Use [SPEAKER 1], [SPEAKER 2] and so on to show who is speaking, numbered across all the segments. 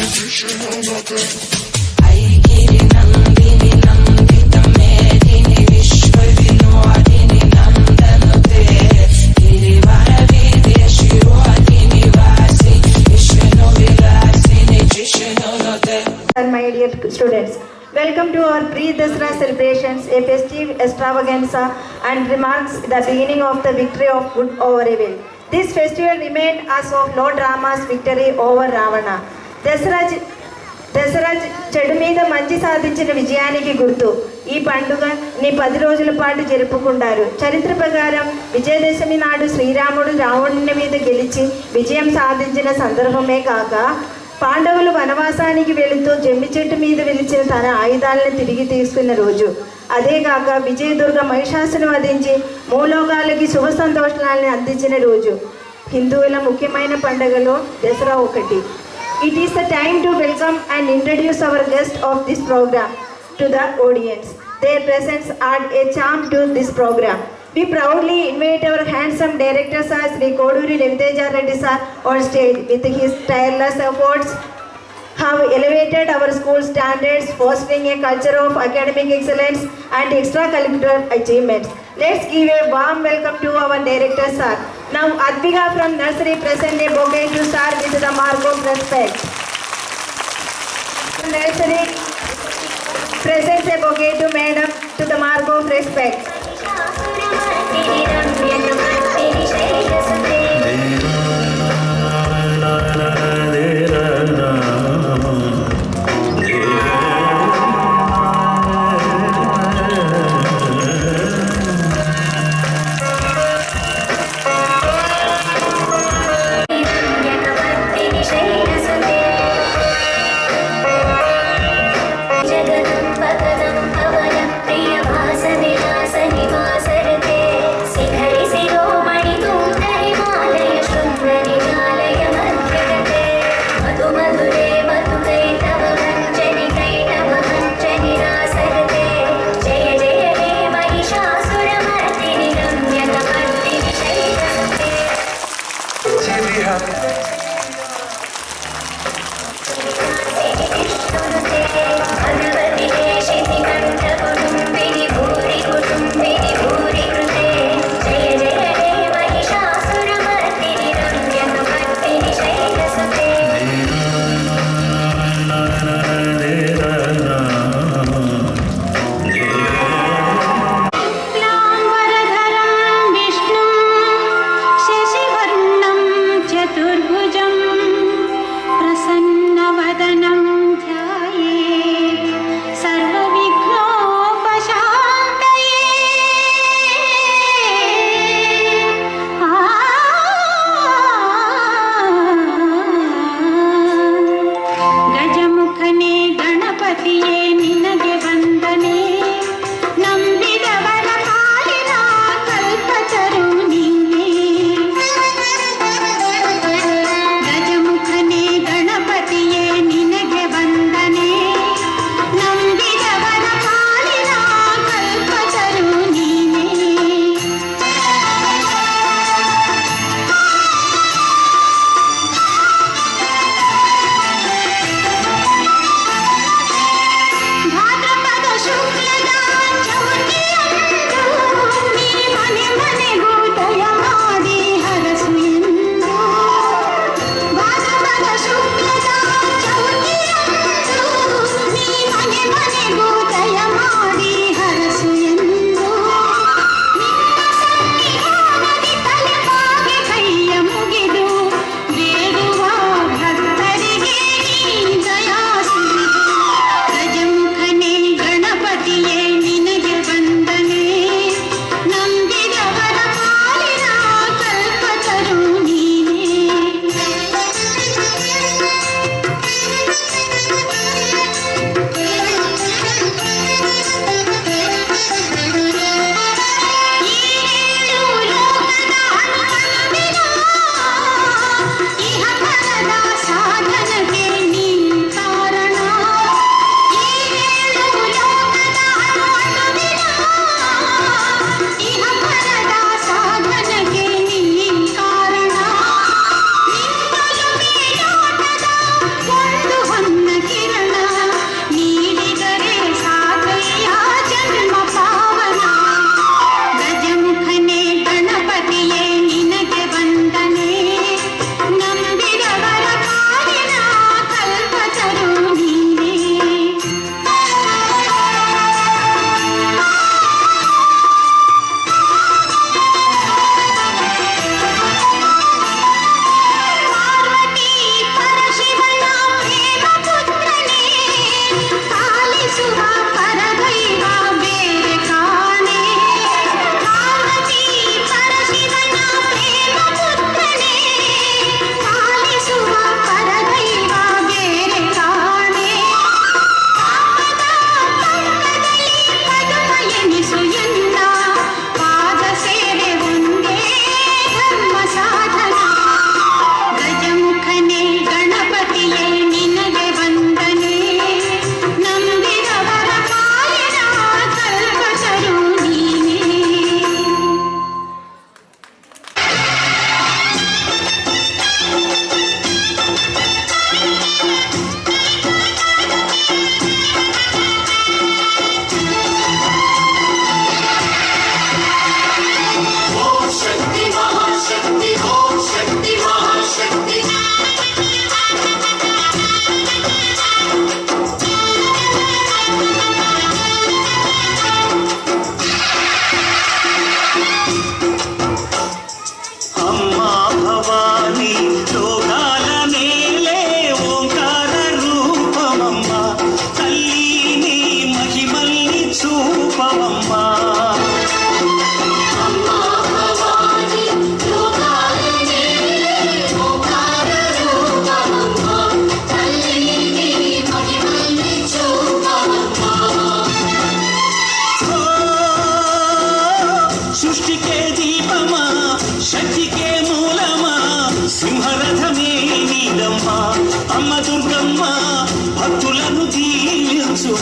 [SPEAKER 1] My dear students, welcome to our pre-Dasra celebrations, a festive extravaganza and remarks the beginning of the victory of good over evil. This festival remained as of Lord Rama's victory over Ravana. Dasara చెడు మీద మంచి సాధించిన విజయానికి గుర్తు. ఈ పండుగని 10 రోజుల పాటు జరుపుకుంటారు. చరిత్ర ప్రకారం విజయదశమి నాడు శ్రీరాముడు రావణుని మీద గెలిచి విజయం సాధించిన సందర్భమే కాక, పాండవులు వనవాసానికి వెళుతూ జమ్మి చెట్టు మీద వెలిచిన తన ఆయుధాలను తిరిగి తీసుకున్న రోజు. అదేగాక విజయదుర్గ మహిషాసును వధించి మూలోకాలకి శుభ సంతోషాలను అందించిన రోజు. హిందువుల ముఖ్యమైన పండుగలో దసరా ఒకటి. It is the time to welcome and introduce our guest of this program to the audience. Their presence add a charm to this program. We proudly invite our handsome director Sir Sri Koduri Raviteja Reddy Sir on stage. With his tireless efforts have elevated our school standards, fostering a culture of academic excellence and extracurricular achievements. Let's give a warm welcome to our director sir. Now Advika from nursery present a bouquet to sir with the mark of respect. Nursery presents a bouquet to madam to the mark of respect.
[SPEAKER 2] जगदं पदं पवनं प्रियवासविलासनि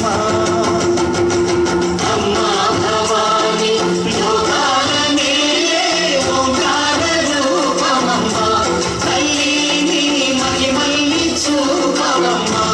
[SPEAKER 2] రూపమమ్మా అమ్మా భవాని యోగాల నేలే ఓంకార రూపమమ్మా తల్లిని మహిమల్ని చూపవమ్మా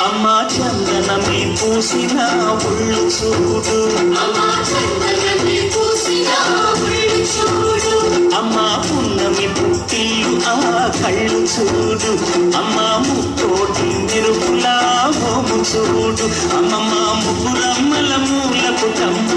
[SPEAKER 2] అమ్మా చందనమే పూసిన ఒళ్ళు చూడు అమ్మా పున్నమి పుట్టిల్లు ఆ కళ్ళు చూడు అమ్మా ముక్కోటి మెరుపులా హోము చూడు అమ్మమ్మ ముగ్గురమ్మల మూల పుటమ్మ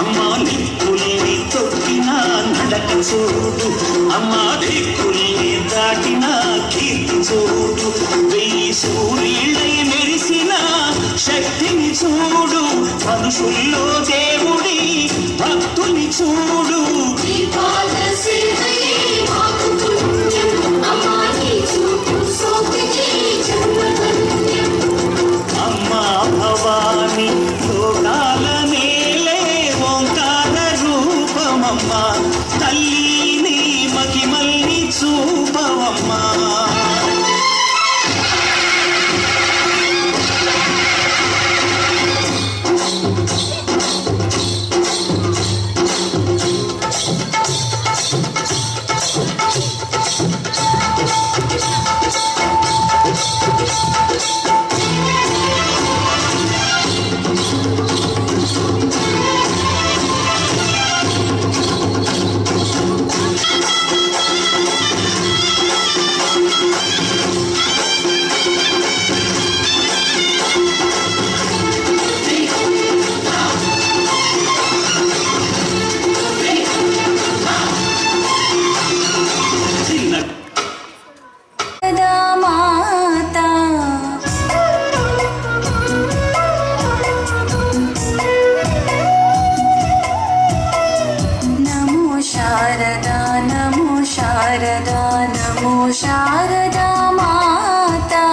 [SPEAKER 2] అమ్మా దిక్కుల్ని తొక్కిన నడక చూడు అమ్మా దిక్కుల్ని దాటిన కీర్తి చూడు వెయ్యి సూర్యులై మెరిసిన శక్తిని చూడు మనుషుల్లో దేవుడి భక్తుని చూడు అమ్మా భవాని లోకాల నేలే ఓంకార రూపమమ్మా తల్లిని మహిమల్ని చూపవమ్మా
[SPEAKER 3] शारदा माता नमो शारदा नमो शारदा नमो शारदा माता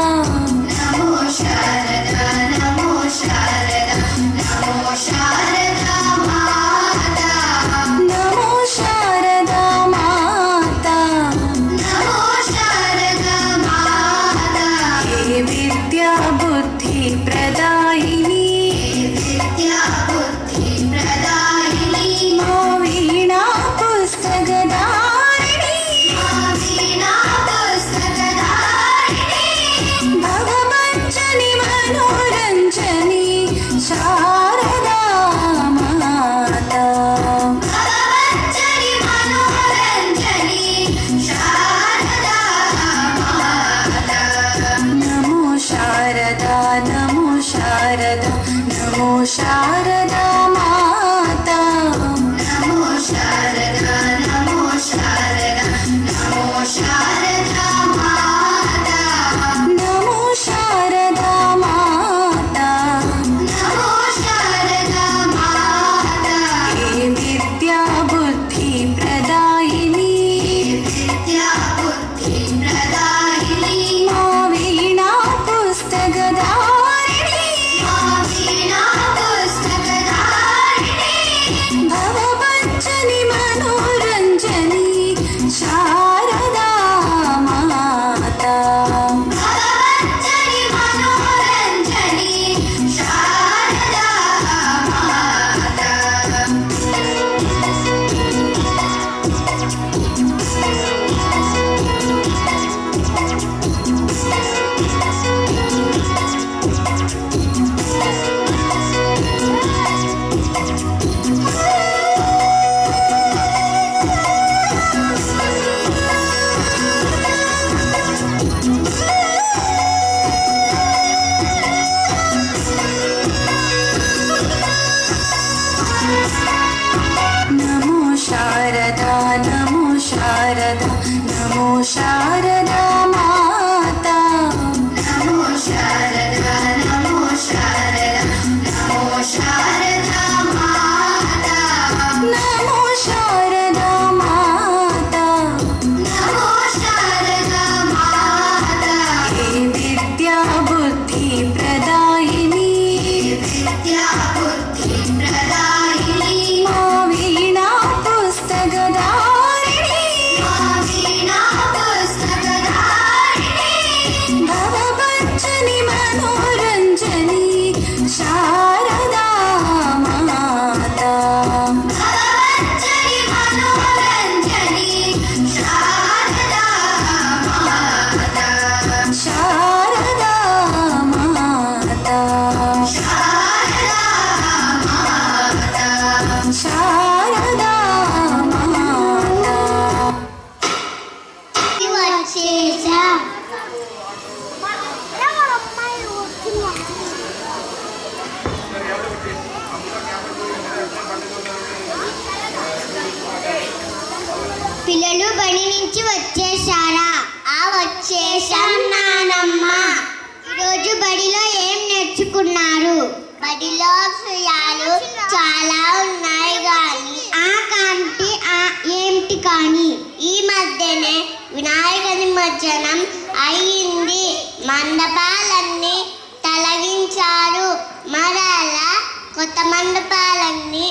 [SPEAKER 3] नमो शारदा माता नमो शारदा माता हे विद्या बुद्धि प्रदायिनी विद्या बुद्धि प्रदायिनी मा वीणा पुस्तकदा शारदा माता भगवच्चनि मनोरञ्जनी शारदा माता नमो शारदा नमो शारदा नमो शारदा माता नमो शारदा नमो शारदा नमो शारदा माता नमो शारदा माता नमो शारदा माता हे विद्या बुद्धि प्रदायिनी विद्या बुद्धि प्रदायिनी मा वीणा पुस्तकधारिणी मा वीणा पुस्तक భవభంజని మనోరంజని శారదా మాత భవభంజని మనోరంజని శారదా మాత శారదా మాత శారదా మాత శారదా మాత వచ్చేసా పిల్లలు బడి నుంచి వచ్చేసారా? వచ్చేసాం నానమ్మ. ఈరోజు బడిలో ఏం నేర్చుకున్నారు? బడిలో విషయాలు చాలా ఉన్నాయి కానీ ఏమిటి కానీ ఈ మధ్యనే వినాయక నిమజ్జనం అయ్యింది. మండపాలన్నీ తొలగించారు. మరలా కొత్త మండపాలన్నీ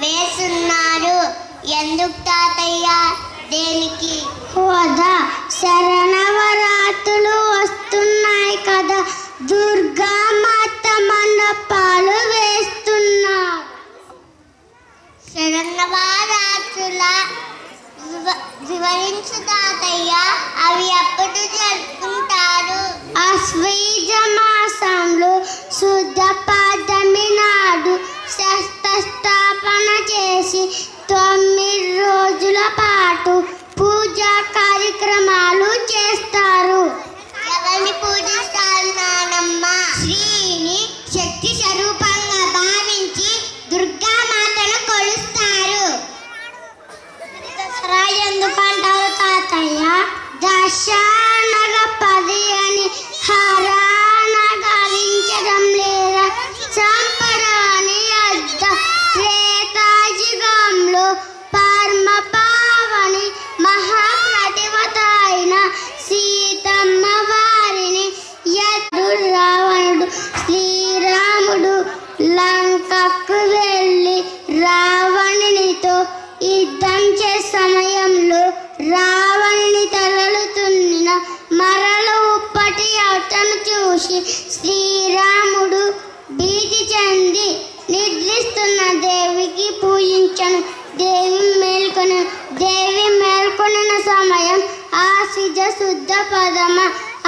[SPEAKER 3] వేస్తున్నారు. ఎందుకు తాతయ్య? దేనికి? హోదా శరణవరాత్రులు వస్తున్నాయి కదా, దుర్గా మాత మండపాలు వేస్తున్నారు. శరణవరాత్రుల వివరించు తాతయ్య, అవి ఎప్పుడు జరుపుకుంటారు? ఆశ్వీజ మాసంలో శుద్ధ పాదమి నాడు శస్త్రస్థాపన చేసి 9 రోజుల పాటు పూజా కార్యక్రమాలు చేస్తారు. ఎవరిని పూజిస్తారు నానమ్మ? శ్రీని శక్తి స్వరూపంగా భావించి దుర్గామాతను కొలుస్తారు. దసరా ఎందుకంటారు తాతయ్య? దశానగా 10 అని హరానగలించడం లేదా చంపడాని అర్థం. త్రేతాయుగంలో పరమ పావని మహాప్రతివత అయిన సీతమ్మ వారిని రావణుడు శ్రీరాముడు లంకకు వెళ్ళి రావణునితో యుద్ధం చేసే సమయంలో రావణుని తలలు తున్నిన మరల ఉప్పటి అవటను చూసి శ్రీరాముడు భీతి చెంది నిద్రిస్తున్న దేవికి పూజించను. దేవి మేల్కొనిన సమయం ఆశ్వీజ శుద్ధ పదమ.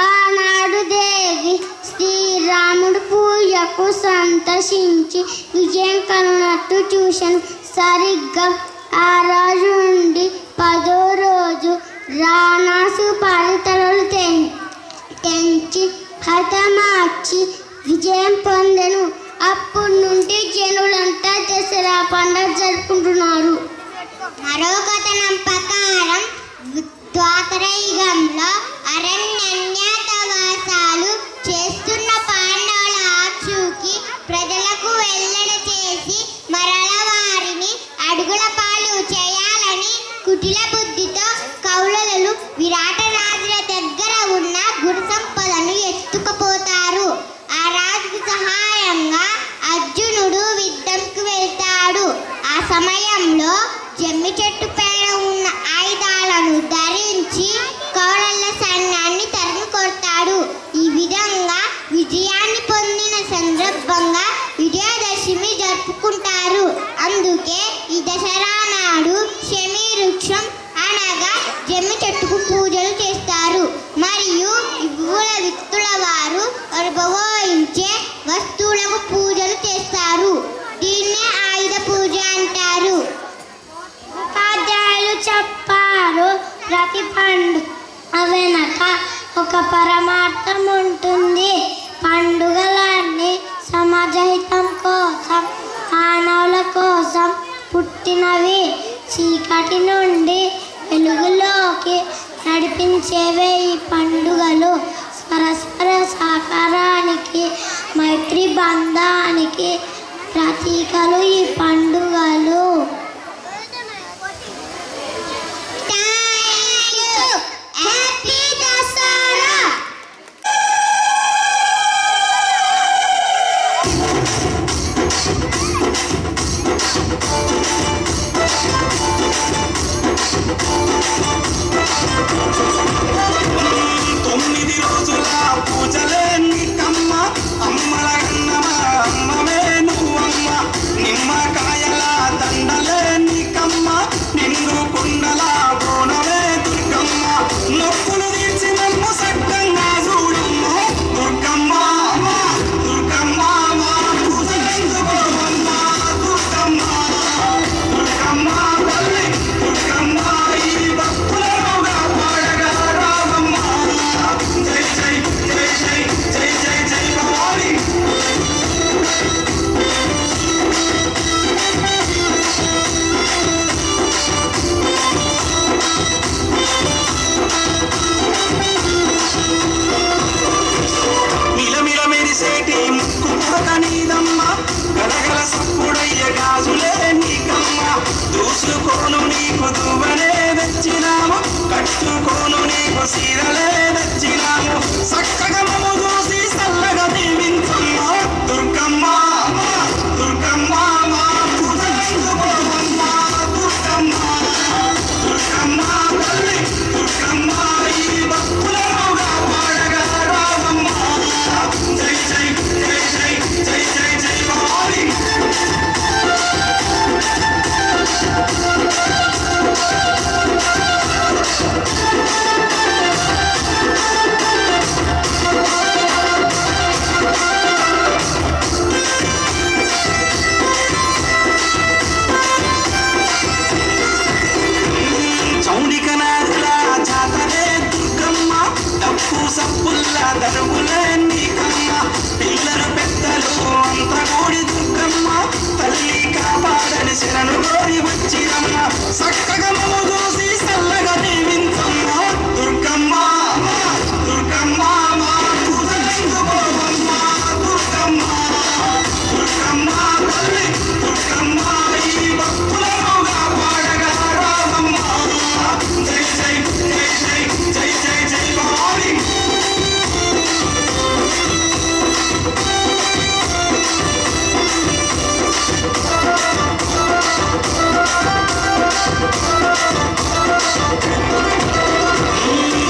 [SPEAKER 3] ఆనాడు దేవి శ్రీరాముడు పూజకు సంతోషించి విజయం కనున్నట్టు చూశాను. సరిగ్గా ఆ రోజు నుండి 10వ రోజు రావణాసు తలలు తెంచి హతమార్చి విజయం పొందెను. అప్పటి నుండి జనులంతా దసరా పండుగ జరుపుకుంటున్నారు. మరో కథనం ప్రకారం ద్వాపరయుగంలో అరణ్యవాసాలు చేస్తున్న పాండవుల ఆచూకీ ప్రజలకు వెల్లడి చేసి మరల వారిని అడుగుల పాలు చేయాలని కుటిల బుద్ధితో కౌలలు విరాట రాజుల దగ్గర ఉన్న గురు సంపదను ఎత్తుకుపోతారు. ఆ రాజుకు సహాయంగా అర్జునుడు యుద్ధంకు వెళ్తాడు. ఆ సమయంలో జమ్మి చెట్టు పైన ఉన్న ఆయుధాలను ధరించి కౌరవుల సైన్యాన్ని తరిమి కొడతాడు. ఈ విధంగా విజయాన్ని పొందిన సందర్భంగా విజయదశమి జరుపుకుంటారు. అందుకే ఈ దసరా నాడు శమీ వృక్షం అనగా జమ్మి చెట్టుకు పూజలు చేస్తారు. మరియు వివిధ వ్యక్తుల వారు అనుభవించే వస్తువులకు పూజలు చేస్తారు. దీన్నే ఆయుధ పూజ అంటారు. ఉపాధ్యాయులు చెప్పారు, ప్రతి పండుగ వెనక ఒక పరమార్థం ఉంటుంది. పండుగలన్నీ సమాజహితం కోసం, మానవుల కోసం పుట్టినవి. చీకటి నుండి వెలుగులోకి నడిపించేవే ఈ పండుగలు. పరస్పర సహకారానికి, మైత్రి బంధానికి ప్రతీకలు ఈ పండుగలు.
[SPEAKER 2] తొమ్మిది రోజుల పూజ గాజులే నీకమ్మ దూసుకోను నీకు దువ్వనే తెచ్చినాము కట్టుకోను నీకు సీరలే తెచ్చినాము చక్కగా మమ్ము చూసి చల్లగా దీవించమ్మ దుర్గమ్మ దుర్గమ్మ మా పూజలందుకోవమ్మ దుర్గమ్మ దుర్గమ్మ తల్లి దుర్గమ్మ ఈ భక్తులనుగా పాడగా రావమ్మ జై జై జై జై జై జై జై భవాని చౌడికనాథుల జాతరే దుర్గమ్మ డప్పు సప్పుల్ల దరువులే నీకమ్మ పిల్లలు పెద్దలు అంత కూడి దుర్గమ్మ తల్లి కాపాడని శరణు కోరి వచ్చిరమ్మ చక్కగా మమ్ము చూసి చల్లగా దీవించమ్మ దుర్గమ్మ దుర్గమ్మ మా పూజలందుకోవమ్మ దుర్గమ్మ దుర్గమ్మ తల్లి దుర్గమ్మ ఈ భక్తులనుగా పాడగా రావమ్మ జై జై జై జై జై జై జై భవాని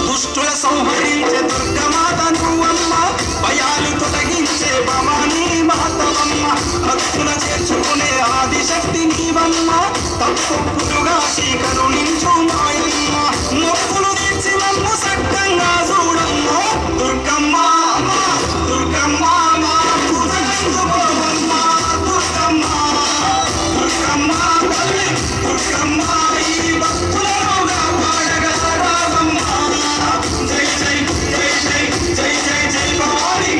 [SPEAKER 2] దుష్టుల సంహరించే దుర్గమాత నువ్వమ్మ భయాలు తొలగించే భవానీ మాతవమ్మ భక్తుల చేర్చుకునే ఆదిశక్తి నీవమ్మ తప్పొప్పులుగా కరుణించు మాయమ్మ మొక్కులు తీర్చి మమ్ము సక్కంగా చూడమ్మ దుర్గమ్మ దుర్గమ్మ మా పూజలందుకోవమ్మ దుర్గమ్మ దుర్గమ్మ తల్లి దుర్గమ్మ ఈ భక్తులనుగా పాడగా రావమ్మ జై జై జై జై జై జై జై భవాని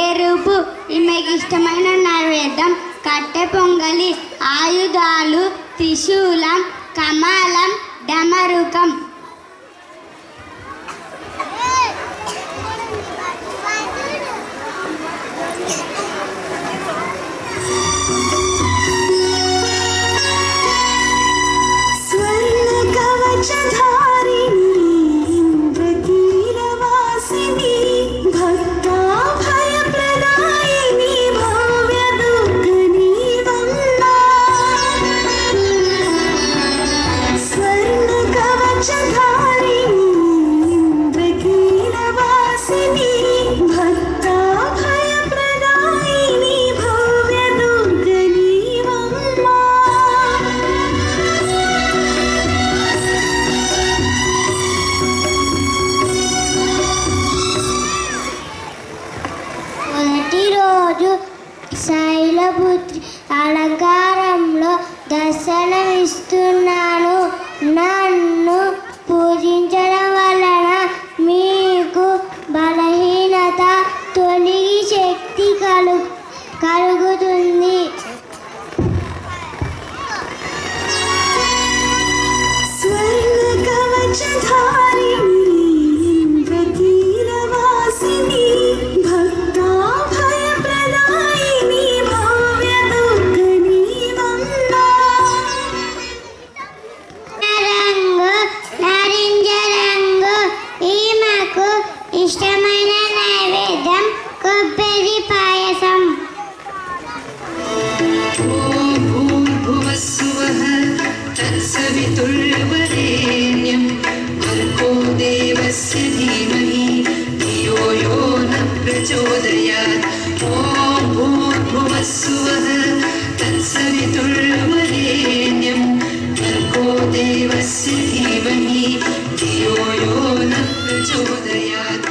[SPEAKER 3] ఎరుపు ఈమెకి ఇష్టమైన నైవేద్యం కట్టె పొంగలి ఆయుధాలు త్రిశూలం కమలం డమరుకం శైలపుత్రి అలంకారంలో దర్శనమిస్తున్నాను నన్ను పూజించడం వలన మీకు బలహీనత తొలగి శక్తి కలుగుతుంది ఇష్టమైన నైవేద్యం కొబ్బరి పాయసం
[SPEAKER 4] भूर्भुवस्सुवः तत्सवितुर्वरेण्यं भर्गो देवस्य धीमहि धियो यो न प्रचोदयात् ॐ भूर्भुवस्सुवः तत्सवितुर्वरेण्यं भर्गो देवस्य धीमहि धियो यो न प्रचोदयात्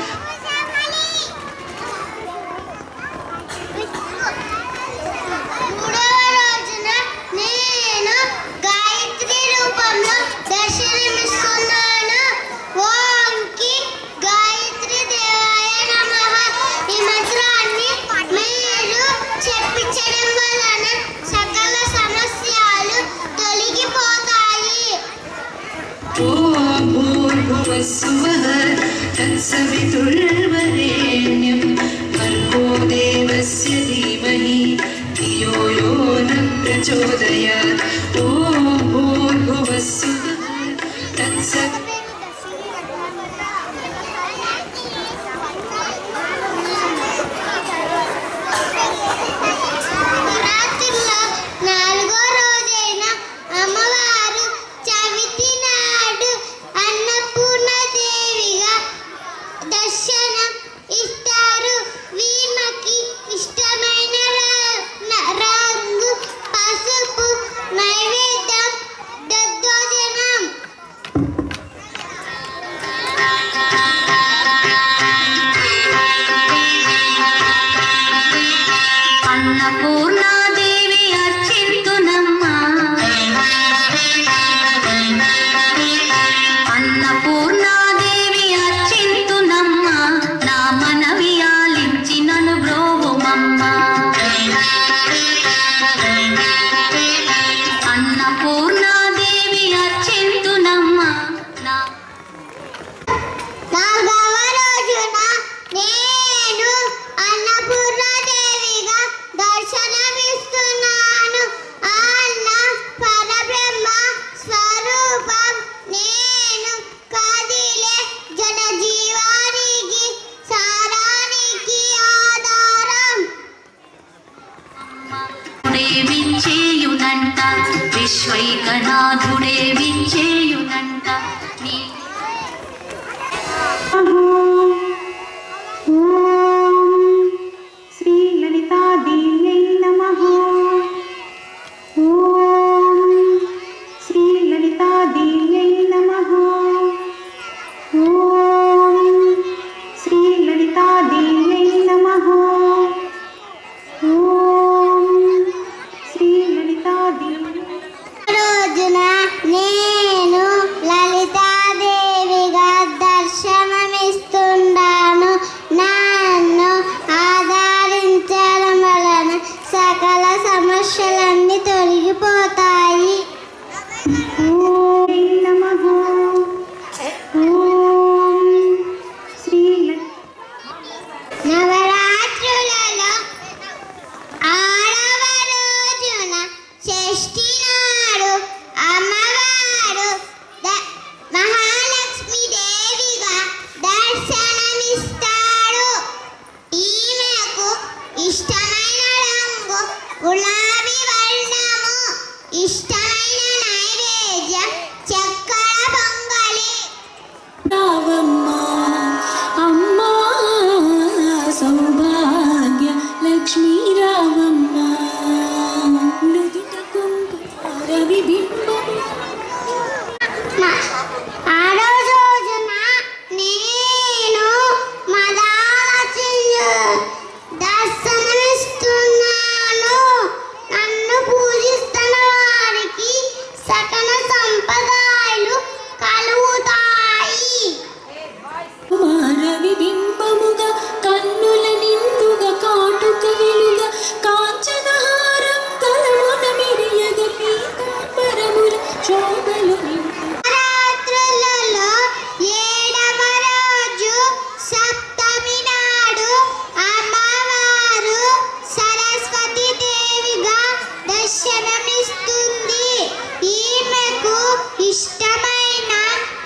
[SPEAKER 3] చెప్పించడం
[SPEAKER 4] तत्सवितुर्वरेण्यं भर्गो देवस्य धीमहि धियो यो न प्रचोदयात् ॐ भूर्भुवः स्वः तत्सत्
[SPEAKER 3] నవరాత్రుల్లో 4వ రోజైన అమ్మవారు చవితి నాడు అన్నపూర్ణదేవిగా దర్శనం ఇస్తారు. వీమకి ఇష్టమైన రంగు పసుపు, నైవేద్యం దద్దోజనం.
[SPEAKER 5] అన్నపూర్ణాదేవి అర్చింతునమ్మా, అన్నపూర్ణాదేవి అర్చింతునమ్మా, నా మనవి ఆలించి నన్ను బ్రోవుమమ్మా. అన్నపూర్ణాదేవి అర్చింతునమ్మా, నా
[SPEAKER 3] 4వ రోజున నేను అన్నపూర్ణాదేవిగా దర్శనమిస్తున్నాను. ఆ అన్న పరబ్రహ్మ స్వరూపం. నేను కదిలే జనజీవానికి సారానికి ఆధారం.
[SPEAKER 5] డే వించేయునంట, విశ్వైకనాథుడే వించేయునంట. నీ
[SPEAKER 1] శ్రీ లలితాదేవ్యై నమః. ఓం శ్రీ లలితాదేవ్యై నమః. ఓం శ్రీ లలితాదేవ్యై నమః. ఓం శ్రీ లలితాదేవి.
[SPEAKER 3] రోజున నేను లలితాదేవిగా దర్శనమిస్తున్నాను. నన్ను ఆదరించడం వలన సకల సమస్యలన్నీ తొలగిపోతాయి.
[SPEAKER 1] ఓం నమః. ఓం శ్రీ
[SPEAKER 3] నవరాత్రులలో 6వ రోజున షష్ఠి నాడు అమ్మవారు మహాలక్ష్మీదేవిగా దర్శనమిస్తారు. ఈమెకు ఇష్టమైన రంగు గులాబీ వర్ణము. ఇష్టమైన నైవేద్యం చక్కెర పొంగలి.
[SPEAKER 6] రావమ్మా అమ్మా సౌభాగ్య లక్ష్మీ రావమ్మా, నుదుట కుంకుమ విబింబం.
[SPEAKER 3] 6వ రోజున నేను మహాలక్ష్మి దర్శనమిస్తున్నాను. నన్ను పూజిస్తున్న వారికి సకల సంపదలు కలుగుతాయి.
[SPEAKER 6] కుమారవి బింబముగా కన్నుల నిండుగా కాటుక వెలుగా కాంచనహారం కలమున మిరియగ పీతాంబరముల శోభలు నింపు.
[SPEAKER 3] నవరాత్రులలో 7వ రోజు సప్తమి నాడు అమ్మవారు సరస్వతి దేవిగా దర్శనమిస్తుంది. ఈమెకు ఇష్టమైన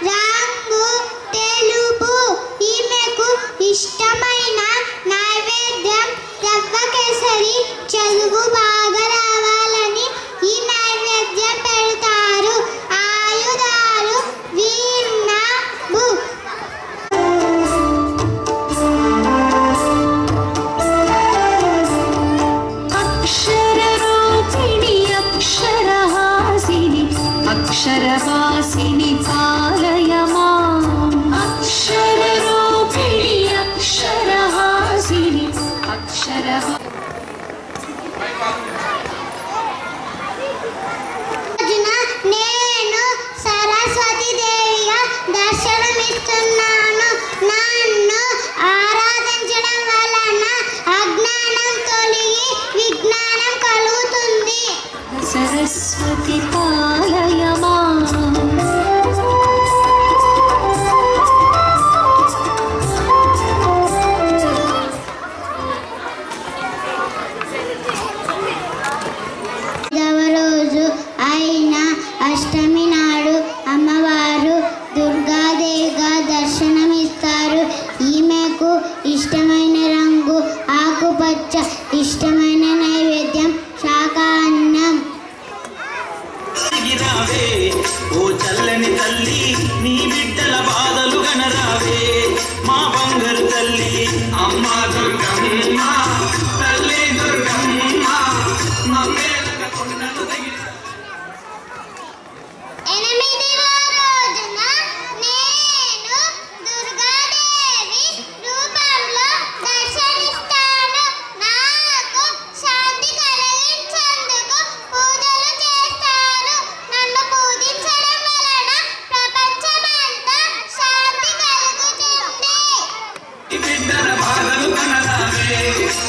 [SPEAKER 3] రంగు తెలుపు. ఈమెకు ఇష్టమైన నైవేద్యం రవ్వ కేసరి. చదువు బాగా రావాలని ఈ నైవేద్యం పెడతారు. ఆయుధాలు వీణ బుక్.
[SPEAKER 6] అక్షరరూపిణి అక్షరహాసిని అక్షరవాసిని పాలయ మాం. అక్షరరూపిణి అక్షరహాసిని అక్షరవా
[SPEAKER 3] రోజున నేను సరస్వతి దేవిగా దర్శనమిస్తున్నాను. నన్ను ఆరాధించడం వలన అజ్ఞానం తొలగి విజ్ఞానం కలుగుతుంది.
[SPEAKER 6] సరస్వతి పాలయ మాం.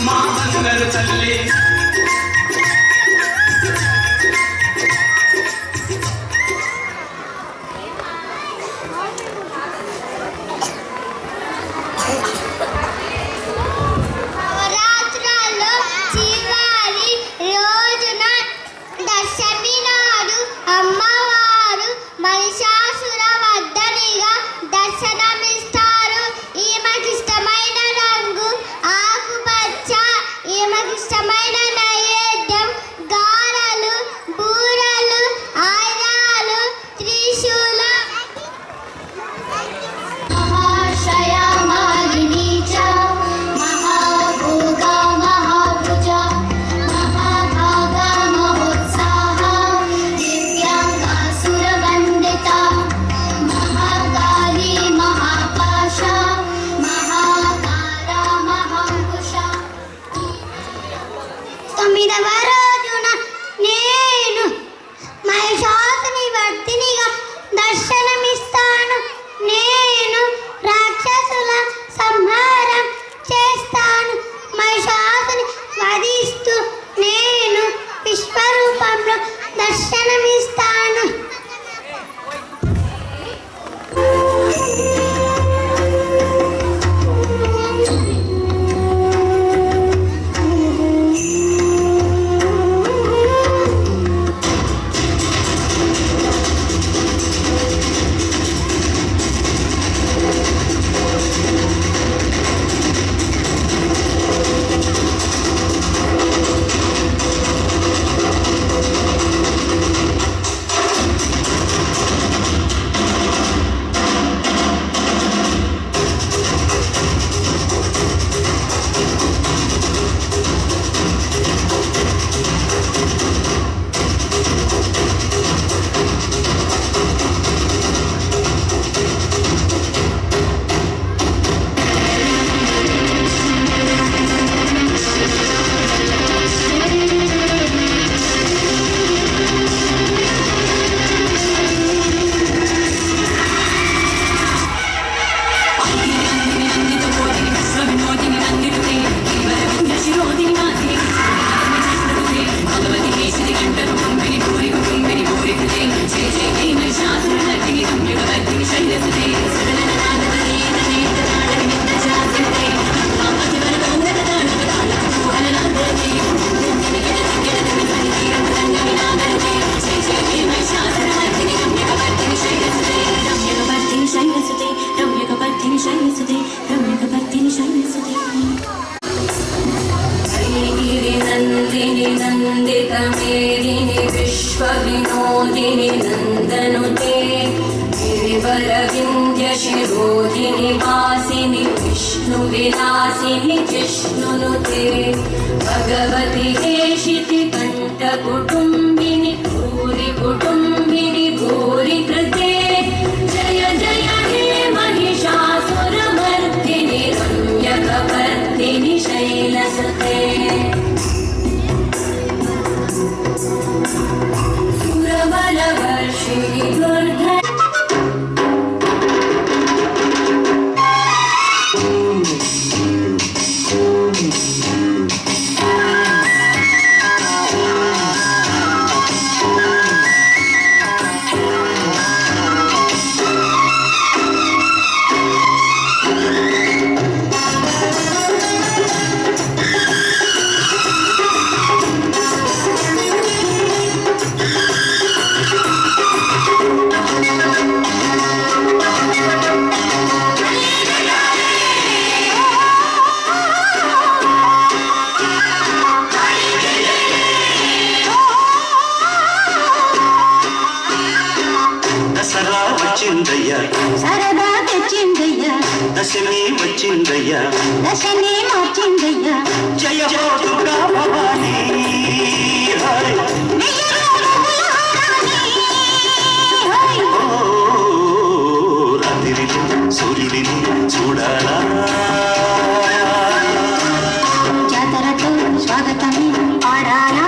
[SPEAKER 2] మా బంగారు తల్లి
[SPEAKER 3] నవరాత్రులలో చివరి రోజున దశమి నాడు అమ్మవారు మహిషాసుర మర్దనిగా దర్శనమిస్తారు. ఈమెకిష్టమైన రంగు ఆకుపచ్చ. ఈమెకిష్టమైన నైవేద్యం గారెలు, బూరెలు, ఆయుధాలు, త్రిశూలం. महाशया मालिनी च महाभोगा महाभुजा महाभागा महोत्साहा दिव्यांगा सुरवन्दिता महाकाली महापाशा महाकारा महांकुशा. తొమ్మిదవ రోజున నేను మహిషాసుని వర్ధినిగా దర్శనమిస్తాను. నేను రాక్షసుల సంహారం చేస్తాను. మహిషాసుని వధిస్తూ నేను విశ్వరూపంలో దర్శనమిస్తాను.
[SPEAKER 6] नन्दितमेदिनि विश्वविनोदिनि नन्दनुते गिरिवरविन्ध्यशिरोदिनि वासिनि विष्णुविलासिनि जिष्णुनुते भगवति हेशिति कण्ठकुटुम्बिनि भूरि कुटुम्बिनि भूरि कृते जय जय हे महिषासुरमर्दिनि रम्यकपर्दिनि शैलसुते सुरबलवर्षिणि दुर्धर
[SPEAKER 2] దసరా వచ్చిందయ్యా
[SPEAKER 3] సరదా తెచ్చిందయ్యా
[SPEAKER 2] దశమి వచ్చిందయ్యా
[SPEAKER 3] దశనే మార్చిందయ్యా
[SPEAKER 2] జయ హో దుర్గా భవానీ హరి ఓ రాత్రిలో సూర్యుడిని చూడాలా
[SPEAKER 3] జాతరతో స్వాగతం పాడాలా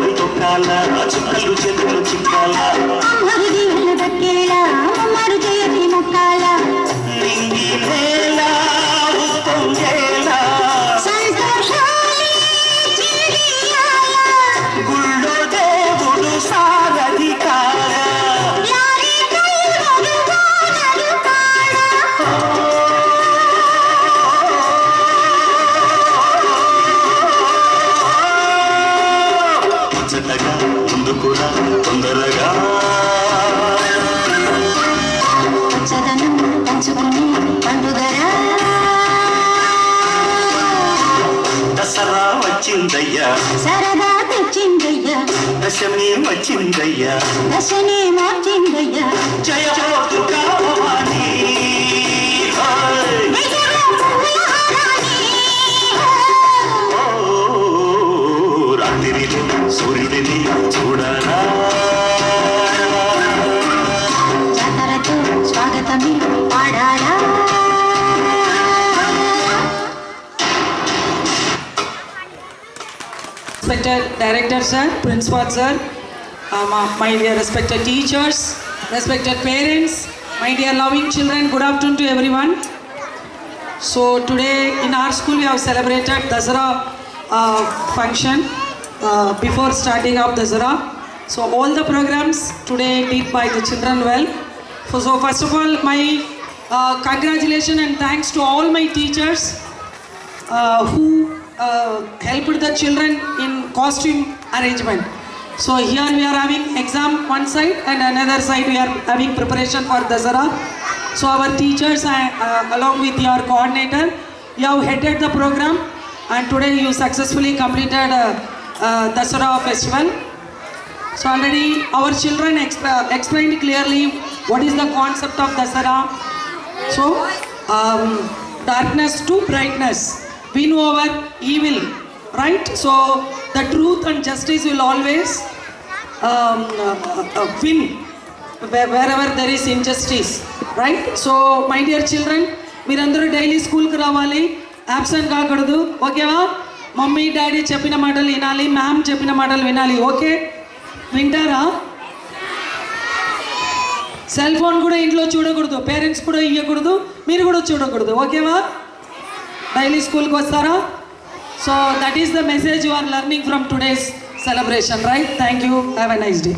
[SPEAKER 2] చెరువులు తొక్కాల చుక్కలు చెరువులు చిక్కాల
[SPEAKER 3] అమ్మరు దీవులు దక్కేళ అమ్మరు చేయటి ముక్కాల
[SPEAKER 2] నింగి నేల ఉప్పొంగేలా
[SPEAKER 3] సంతోషాలే చిలియాల
[SPEAKER 2] గుళ్ళో దేవుడు సారథి కాగా
[SPEAKER 3] లారీ డ్రైవరు వానరు కాడ
[SPEAKER 2] ముచ్చటగా ముందుకురా తొందరగా
[SPEAKER 3] పచ్చదనం పంచుకునే పండుగరా
[SPEAKER 2] దసరా వచ్చిందయ్యా
[SPEAKER 3] సరదా తెచ్చిందయ్యా
[SPEAKER 2] దశమి వచ్చిందయ్యా
[SPEAKER 3] దశనే మార్చిందయ్యా
[SPEAKER 2] జయ దుర్గా భవానీ హాయ్. ఓ రాత్రిలో సూర్యుడిని చూడాలా
[SPEAKER 3] జాతరతో స్వాగతమే పాడాలా
[SPEAKER 7] Respected Director Sir, Principal Sir, my dear respected teachers, respected parents, my dear loving children, good afternoon to everyone. So today in our school we have celebrated Dasara function before starting of Dasara. So all the programs today did by the children well. So first of all my congratulations and thanks to all my teachers who helped the children in costume arrangement. So here we are having exam one side and another side we are having preparation for Dasara. So our teachers along with your coordinator, you have headed the program and today you successfully completed Dasara festival. So already our children explained clearly what is the concept of Dasara. So darkness to brightness, win over evil, right? So the truth and justice will always win wherever there is injustice, right? So my dear children, మీరందరూ daily స్కూల్కి రావాలి, absent కాకూడదు, ఓకేవా? Mummy daddy చెప్పిన మాటలు వినాలి, ma'am చెప్పిన మాటలు వినాలి, ఓకే? వింటారా? సెల్ ఫోన్ కూడా ఇంట్లో చూడకూడదు, పేరెంట్స్ కూడా ఇవ్వకూడదు, మీరు కూడా చూడకూడదు, ఓకేవా? డైలీ స్కూల్కి వస్తారా? So that is the message you are learning from today's celebration, right? Thank you. Have a nice day.